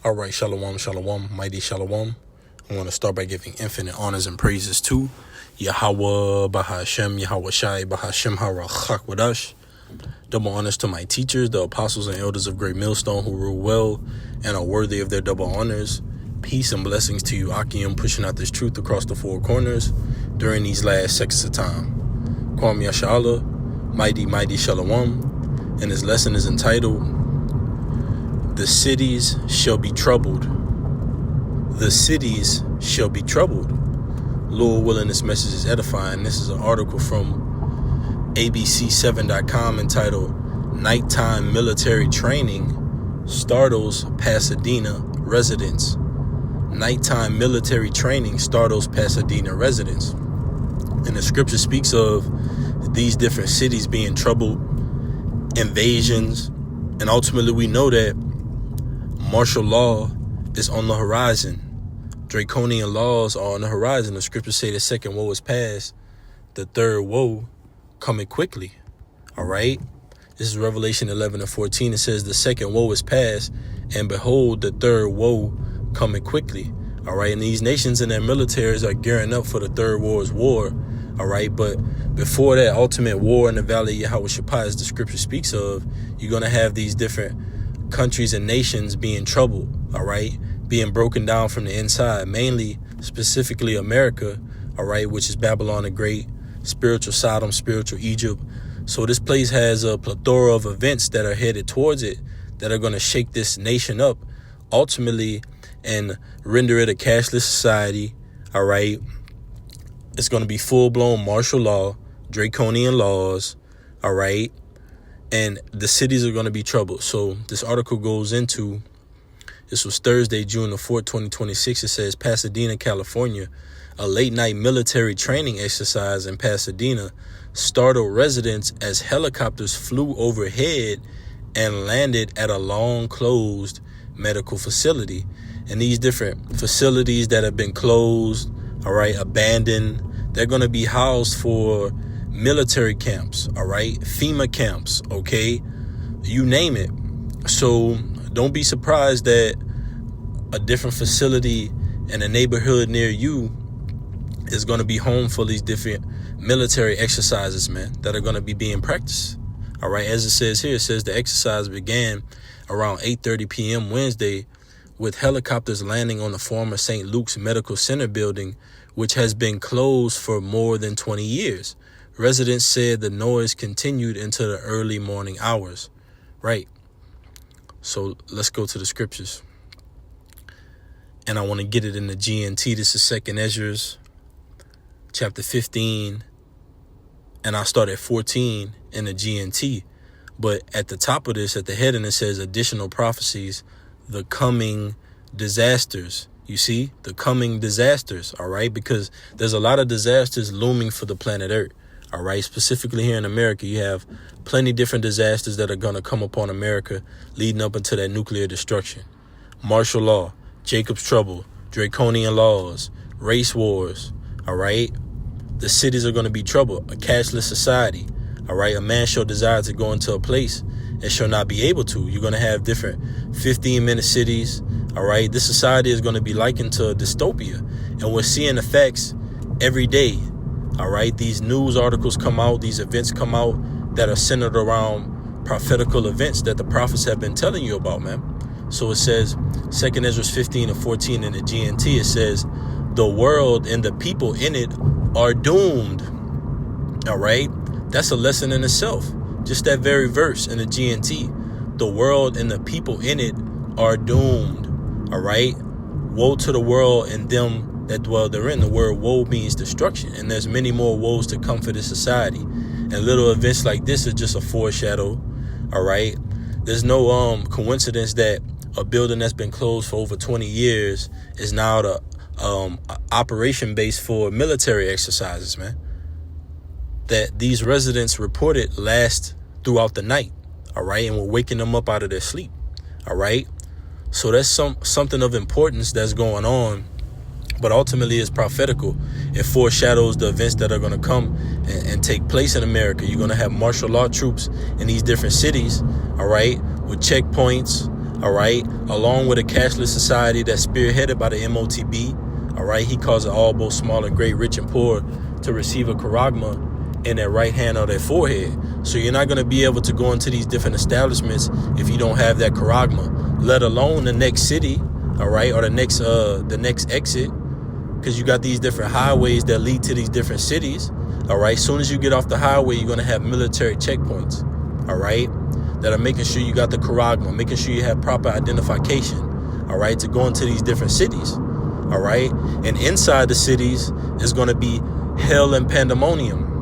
All right, shalom, shalom, mighty shalom. I want to start by giving infinite honors and praises to Yahweh, Bahashem, Yahweh Shai, Bahashem, Harachak Wadash. Double honors to my teachers, the apostles and elders of Great Millstone who rule well and are worthy of their double honors. Peace and blessings to you, Akim, pushing out this truth across the four corners during these last seconds of time. Kwam Yashala, mighty shalom. And this lesson is entitled, The Cities Shall Be Troubled. The cities shall be troubled. Lord willing, this message is edifying. This is an article from ABC7.com entitled Nighttime Military Training, Startles, Pasadena Residents. Nighttime Military Training, Startles, Pasadena Residents. And the scripture speaks of these different cities being troubled, invasions, and ultimately we know that martial law is on the horizon. Draconian laws are on the horizon. The scriptures say the second woe is past, the third woe coming quickly. All right. This is Revelation 11:14. It says the second woe is past, and behold, the third woe coming quickly. All right. And these nations and their militaries are gearing up for the third world's war. All right. But before that ultimate war in the valley of Yahweh Shapai, as the scripture speaks of, you're going to have these different countries and nations being troubled. All right. Being broken down from the inside, mainly, specifically America, all right, which is Babylon the Great, spiritual Sodom, spiritual Egypt. So this place has a plethora of events that are headed towards it that are going to shake this nation up ultimately and render it a cashless society, all right. It's going to be full-blown martial law, draconian laws, all right, and the cities are going to be troubled. So this article goes into, this was Thursday, June the 4th, 2026. It says Pasadena, California, a late night military training exercise in Pasadena startled residents as helicopters flew overhead and landed at a long closed medical facility. And these different facilities that have been closed, all right, abandoned, they're going to be housed for military camps, all right, FEMA camps, okay, you name it. So don't be surprised that a different facility in a neighborhood near you is going to be home for these different military exercises, man, that are going to be being practiced. All right. As it says here, it says the exercise began around 8:30 p.m. Wednesday with helicopters landing on the former St. Luke's Medical Center building, which has been closed for more than 20 years. Residents said the noise continued into the early morning hours. Right. So let's go to the scriptures. And I want to get it in the GNT. This is 2nd Ezra's chapter 15. And I start at 14 in the GNT. But at the top of this, at the heading, it says additional prophecies, the coming disasters. You see, the coming disasters. All right. Because there's a lot of disasters looming for the planet Earth. All right. Specifically here in America, you have plenty different disasters that are going to come upon America leading up into that nuclear destruction. Martial law, Jacob's trouble, draconian laws, race wars. All right. The cities are going to be troubled. A cashless society. All right. A man shall desire to go into a place and shall not be able to. You're going to have different 15-minute cities. All right. This society is going to be likened to a dystopia. And we're seeing effects every day. All right. These news articles come out. These events come out that are centered around prophetical events that the prophets have been telling you about, man. So it says 2nd Ezra 15 and 14 in the GNT. It says the world and the people in it are doomed. All right. That's a lesson in itself. Just that very verse in the GNT. The world and the people in it are doomed. All right. Woe to the world and them that dwell therein. The word woe means destruction. And there's many more woes to come for this society. And little events like this is just a foreshadow. All right. There's no coincidence that a building that's been closed for over 20 years is now the operation base for military exercises, man. That these residents reported last throughout the night. All right. And we're waking them up out of their sleep. All right. So that's something of importance that's going on. But ultimately, it's prophetical. It foreshadows the events that are going to come and take place in America. You're going to have martial law troops in these different cities, all right, with checkpoints, all right, along with a cashless society that's spearheaded by the MOTB, all right. He calls it all, both small and great, rich and poor, to receive a charagma in their right hand or their forehead. So you're not going to be able to go into these different establishments if you don't have that charagma, let alone the next city, all right, or the next exit, because you got these different highways that lead to these different cities, all right. As soon as you get off the highway, you're going to have military checkpoints, all right, that are making sure you got the charagma, making sure you have proper identification, all right, to go into these different cities, all right. And inside the cities is going to be hell and pandemonium.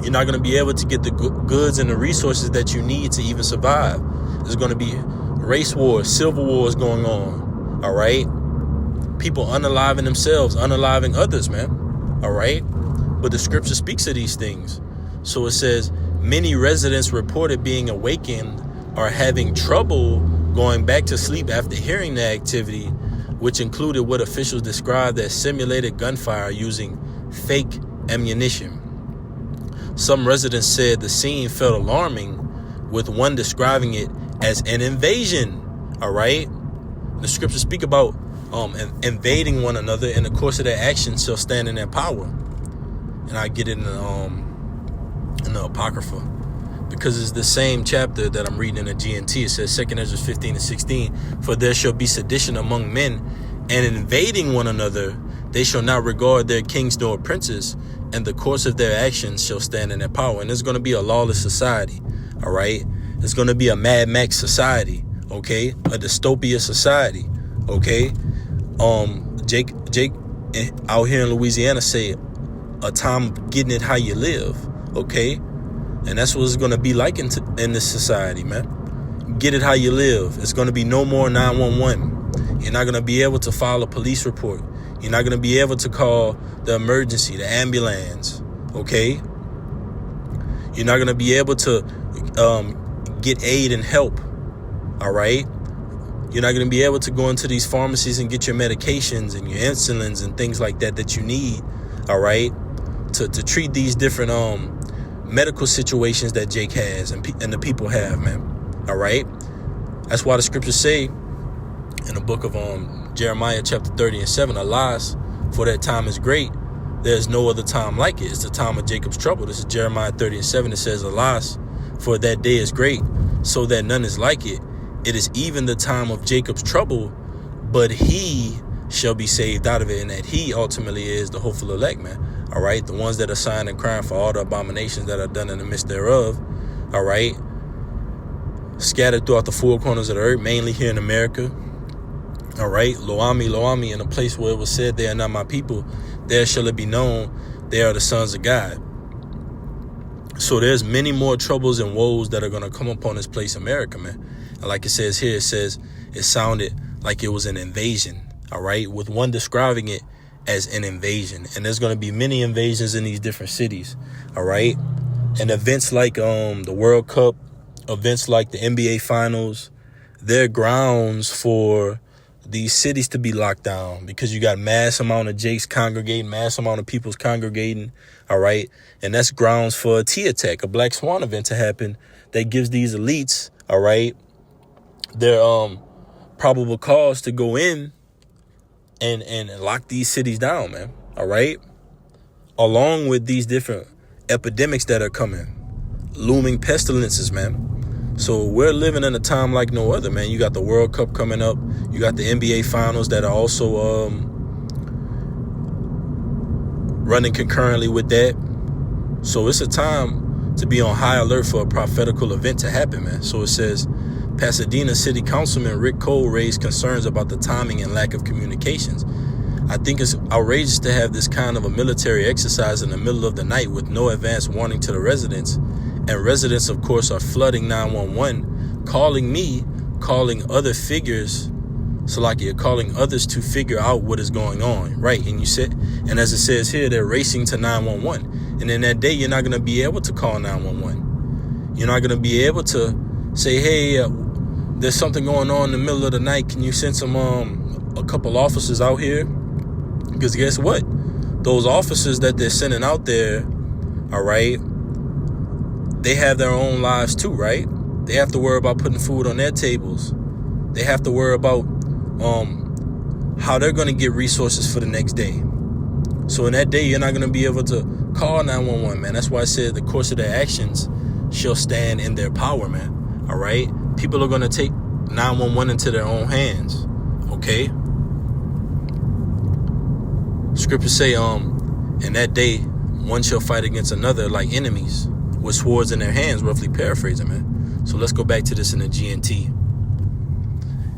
You're not going to be able to get the goods and the resources that you need to even survive. There's going to be race wars, civil wars going on, all right? People unaliving themselves, unaliving others, man, all right? But the scripture speaks of these things. So it says, many residents reported being awakened or having trouble going back to sleep after hearing the activity, which included what officials described as simulated gunfire using fake ammunition. Some residents said the scene felt alarming, with one describing it as an invasion, all right? The scriptures speak about invading one another, and the course of their actions shall stand in their power. And I get it in the Apocrypha, because it's the same chapter that I'm reading in the GNT. It says 2 Ezra 15 and 16, for there shall be sedition among men, and invading one another, they shall not regard their kings nor princes, and the course of their actions shall stand in their power. And there's going to be a lawless society, all right? It's going to be a Mad Max society, okay? A dystopia society, okay? Jake out here in Louisiana say a time of getting it how you live, okay? And that's what it's going to be like in this society, man. Get it how you live. It's going to be no more 911. You're not going to be able to file a police report. You're not going to be able to call the emergency, the ambulance, okay? You're not going to be able to get aid and help, all right? You're not going to be able to go into these pharmacies and get your medications and your insulins and things like that you need, all right, to treat these different medical situations that Jake has and the people have, man, all right? That's why the scriptures say in the book of Jeremiah chapter 30 and 7, alas, for that time is great. There's no other time like it. It's the time of Jacob's trouble. This is Jeremiah 30 and 7. It says, alas, for that day is great, so that none is like it. It is even the time of Jacob's trouble, but he shall be saved out of it. And that he ultimately is the hopeful elect, man. All right. The ones that are sighing and crying for all the abominations that are done in the midst thereof. All right. Scattered throughout the four corners of the earth, mainly here in America. All right. Loami, Loami, in a place where it was said, they are not my people, there shall it be known they are the sons of God. So there's many more troubles and woes that are going to come upon this place, America, man. And like it says here, it says it sounded like it was an invasion. All right. With one describing it as an invasion. And there's going to be many invasions in these different cities. All right. And events like the World Cup, events like the NBA Finals, they're grounds for these cities to be locked down, because you got mass amount of Jakes congregating, mass amount of people's congregating. All right. And that's grounds for a T attack, a Black Swan event to happen that gives these elites, all right, their probable cause to go in and lock these cities down, man. All right. Along with these different epidemics that are coming, looming pestilences, man. So we're living in a time like no other, man. You got the World Cup coming up. You got the NBA Finals that are also running concurrently with that. So it's a time to be on high alert for a prophetical event to happen, man. So it says, Pasadena City Councilman Rick Cole raised concerns about the timing and lack of communications. I think it's outrageous to have this kind of a military exercise in the middle of the night with no advance warning to the residents. And residents, of course, are flooding 911, calling me, calling other figures, calling others to figure out what is going on, right? And as it says here, they're racing to 911. And in that day, you're not going to be able to call 911. You're not going to be able to say, hey, there's something going on in the middle of the night. Can you send a couple officers out here? Because guess what? Those officers that they're sending out there, all right, they have their own lives too, right? They have to worry about putting food on their tables. They have to worry about how they're going to get resources for the next day. So in that day, you're not going to be able to call 911, man. That's why I said the course of their actions shall stand in their power, man. All right? People are going to take 911 into their own hands. Okay? Scriptures say, in that day, one shall fight against another like enemies with swords in their hands, roughly paraphrasing, man. So let's go back to this in the GNT.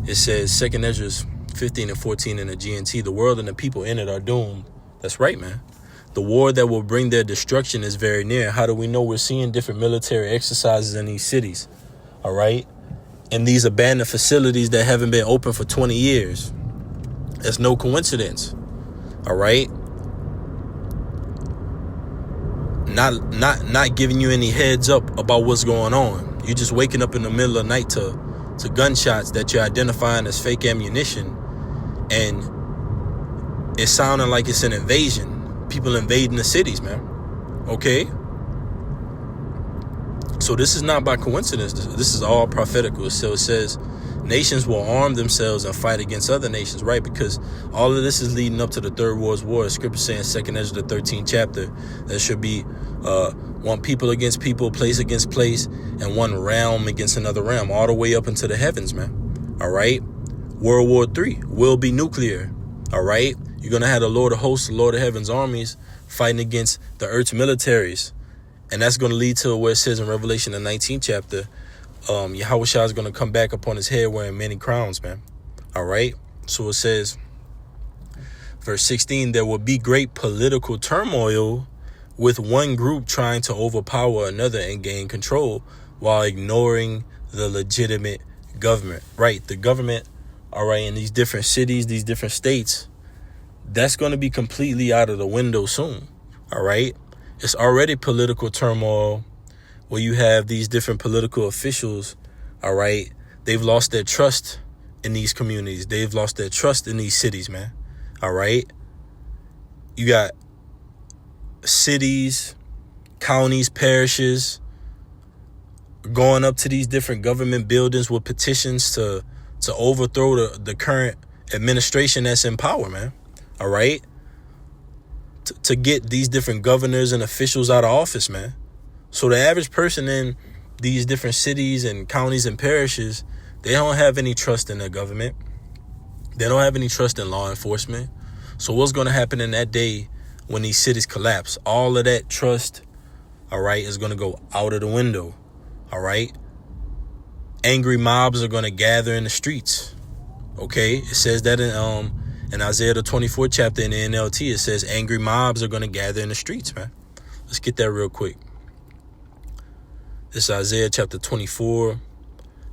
It says, 2nd Ezra 15 and 14 in the GNT, the world and the people in it are doomed. That's right, man. The war that will bring their destruction is very near. How do we know? We're seeing different military exercises in these cities, all right? And these abandoned facilities that haven't been open for 20 years. It's no coincidence, all right? Not giving you any heads up about what's going on. You're just waking up in the middle of the night to gunshots that you're identifying as fake ammunition, and it's sounding like it's an invasion. People invading the cities, man. Okay? So this is not by coincidence. This is all prophetical. So it says nations will arm themselves and fight against other nations, right? Because all of this is leading up to the Third World War. Scripture saying 2nd Ezra, the 13th chapter, there should be one people against people, place against place, and one realm against another realm, all the way up into the heavens, man. All right? World War III will be nuclear. All right? You're going to have the Lord of hosts, the Lord of heaven's armies fighting against the earth's militaries. And that's going to lead to where it says in Revelation, the 19th chapter, Yahushua is going to come back upon his head wearing many crowns, man. All right? So it says, verse 16, there will be great political turmoil with one group trying to overpower another and gain control while ignoring the legitimate government. Right? The government, all right, in these different cities, these different states, that's going to be completely out of the window soon. All right? It's already political turmoil where you have these different political officials. All right? They've lost their trust in these communities. They've lost their trust in these cities, man. All right? You got cities, counties, parishes going up to these different government buildings with petitions to overthrow the current administration that's in power, man. All right? To get these different governors and officials out of office, man. So the average person in these different cities and counties and parishes, they don't have any trust in their government. They don't have any trust in law enforcement. So what's going to happen in that day when these cities collapse? All of that trust, all right, is going to go out of the window. All right? Angry mobs are going to gather in the streets. Okay? It says that in Isaiah the 24th chapter in the NLT, it says angry mobs are going to gather in the streets, man. Let's get that real quick. This is Isaiah chapter 24.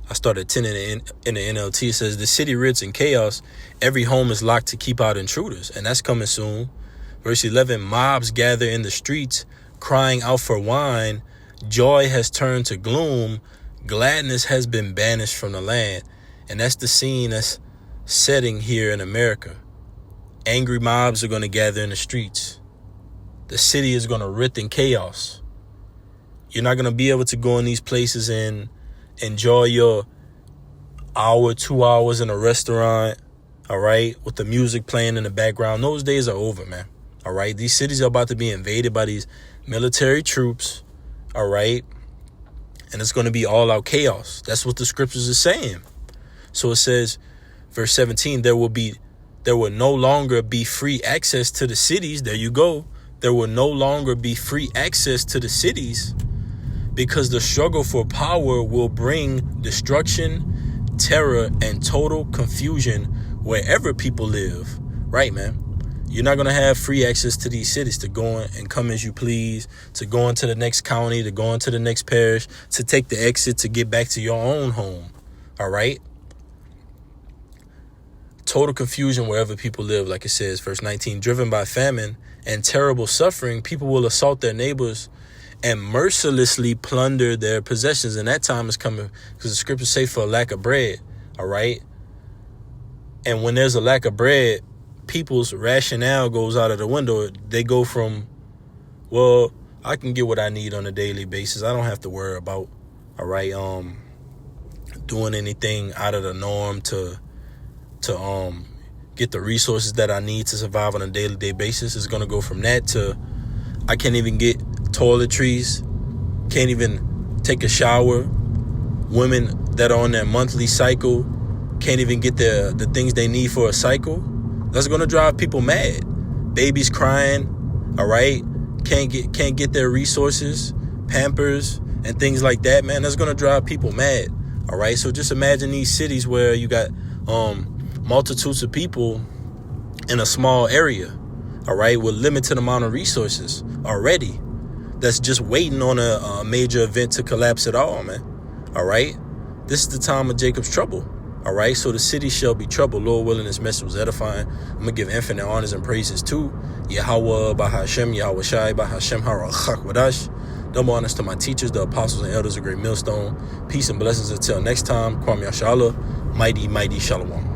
I started at 10 in the NLT. It says, the city writs in chaos. Every home is locked to keep out intruders. And that's coming soon. Verse 11, mobs gather in the streets, crying out for wine. Joy has turned to gloom. Gladness has been banished from the land. And that's the scene that's setting here in America. Angry mobs are going to gather in the streets. The city is going to writ in chaos. You're not going to be able to go in these places and enjoy your hour, 2 hours in a restaurant, all right, with the music playing in the background. Those days are over, man. All right. These cities are about to be invaded by these military troops. All right. And it's going to be all out chaos. That's what the scriptures are saying. So it says, verse 17, there will no longer be free access to the cities. There you go. There will no longer be free access to the cities because the struggle for power will bring destruction, terror, and total confusion wherever people live. Right, man? You're not going to have free access to these cities to go in and come as you please, to go into the next county, to go into the next parish, to take the exit, to get back to your own home. All right? Total confusion wherever people live, like it says, verse 19, driven by famine and terrible suffering, people will assault their neighbors and mercilessly plunder their possessions. And that time is coming because the scriptures say for a lack of bread. All right. And when there's a lack of bread, people's rationale goes out of the window. They go from, well, I can get what I need on a daily basis. I don't have to worry about, all right, doing anything out of the norm to get the resources that I need to survive on a daily basis. It's gonna go from that to I can't even get toiletries, can't even take a shower. Women that are on their monthly cycle can't even get the things they need for a cycle. That's gonna drive people mad. Babies crying, all right, can't get their resources, Pampers and things like that, man. That's gonna drive people mad. All right, so just imagine these cities where you got multitudes of people in a small area, all right, with limited amount of resources already. That's just waiting on a major event to collapse at all, man. All right, this is the time of Jacob's trouble. All right, so the city shall be troubled. Lord willing, this message was edifying. I'm gonna give infinite honors and praises to Yahweh, Bahashem, Yahweh Shai, Bahashem, Harachak Wadash. Double honors to my teachers, the apostles and elders of Great Millstone. Peace and blessings until next time. Kwam Yashala, mighty, mighty Shalom.